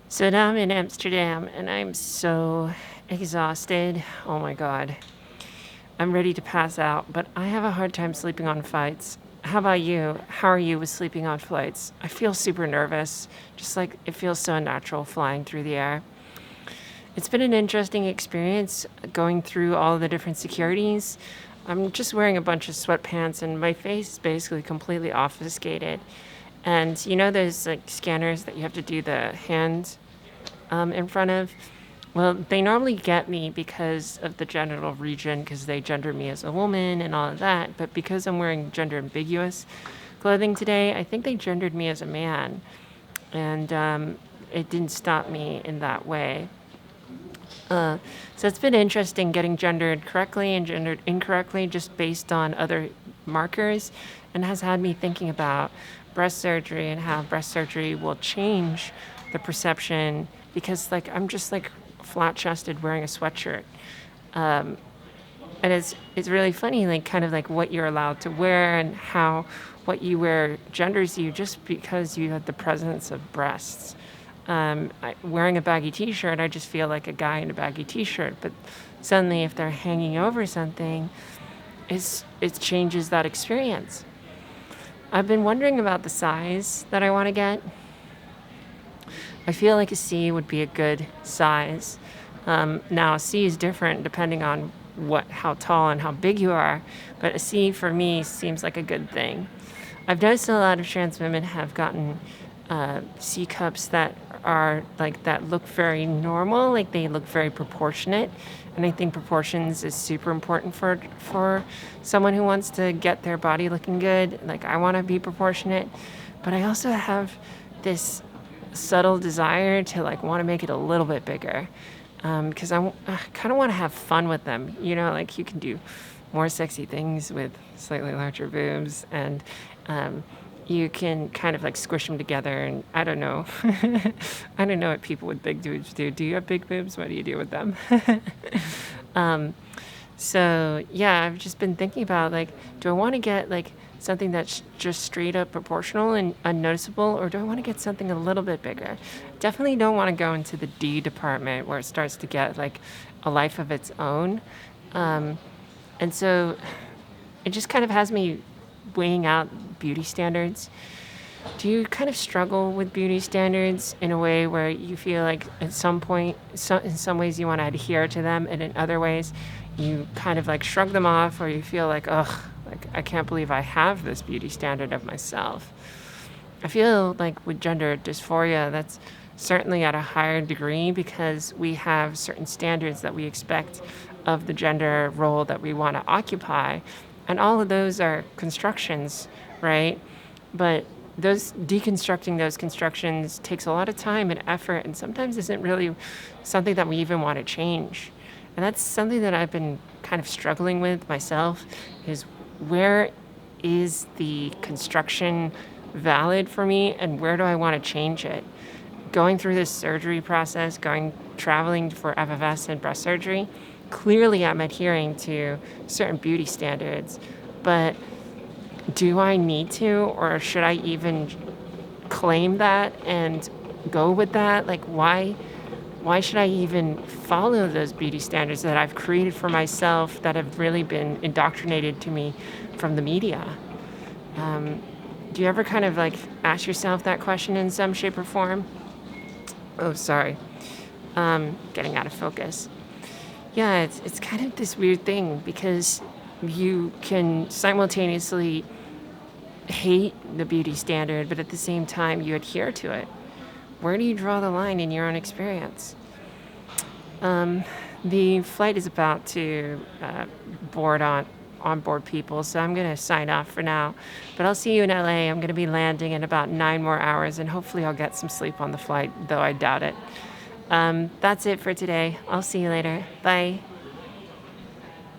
So now I'm in Amsterdam and I'm so exhausted. Oh my God. I'm ready to pass out, but I have a hard time sleeping on flights. How about you? How are you with sleeping on flights? I feel super nervous, just like it feels so unnatural flying through the air. It's been an interesting experience going through all the different securities. I'm just wearing a bunch of sweatpants and my face is basically completely obfuscated. And you know those like scanners that you have to do the hand in front of? Well, they normally get me because of the genital region, because they gender me as a woman and all of that. But because I'm wearing gender ambiguous clothing today, I think they gendered me as a man. And it didn't stop me in that way. Uh, so it's been interesting getting gendered correctly and gendered incorrectly just based on other markers, and has had me thinking about breast surgery and how breast surgery will change the perception because like I'm just like flat chested wearing a sweatshirt. Um, and it's really funny, like kind of like what you're allowed to wear and how what you wear genders you just because you have the presence of breasts. Wearing a baggy t-shirt, I just feel like a guy in a baggy t-shirt. But suddenly, if they're hanging over something, it changes that experience. I've been wondering about the size that I want to get. I feel like a C would be a good size. Now, a C is different depending on how tall and how big you are, but a C for me seems like a good thing. I've noticed a lot of trans women have gotten C cups that are like that look very normal, like they look very proportionate, and I think proportions is super important for someone who wants to get their body looking good. Like I want to be proportionate, but I also have this subtle desire to like want to make it a little bit bigger because I kind of want to have fun with them. You know, like you can do more sexy things with slightly larger boobs, and um, you can kind of like squish them together. And I don't know, I don't know what people with big boobs do. Do you have big boobs? What do you do with them? um, so yeah, I've just been thinking about like, do I want to get like something that's just straight up proportional and unnoticeable, or do I want to get something a little bit bigger? Definitely don't want to go into the D department where it starts to get like a life of its own. Um, and so it just kind of has me weighing out beauty standards. Do you kind of struggle with beauty standards in a way where you feel like at some point, in some ways you want to adhere to them, and in other ways you kind of like shrug them off, or you feel like, ugh, like I can't believe I have this beauty standard of myself? I feel like with gender dysphoria, that's certainly at a higher degree because we have certain standards that we expect of the gender role that we want to occupy. And all of those are constructions, right? But those deconstructing those constructions takes a lot of time and effort, and sometimes isn't really something that we even want to change. And that's something that I've been kind of struggling with myself is where is the construction valid for me and where do I want to change it? Going through this surgery process, traveling for FFS and breast surgery, clearly I'm adhering to certain beauty standards, but do I need to, or should I even claim that and go with that? Like, why should I even follow those beauty standards that I've created for myself that have really been indoctrinated to me from the media? Um, do you ever kind of like ask yourself that question in some shape or form? Oh, sorry. Getting out of focus. Yeah, it's kind of this weird thing because you can simultaneously hate the beauty standard, but at the same time you adhere to it. Where do you draw the line in your own experience? Um, the flight is about to board on board people, so I'm going to sign off for now. But I'll see you in LA. I'm going to be landing in about 9 more hours, and hopefully I'll get some sleep on the flight, though I doubt it. That's it for today. I'll see you later. Bye.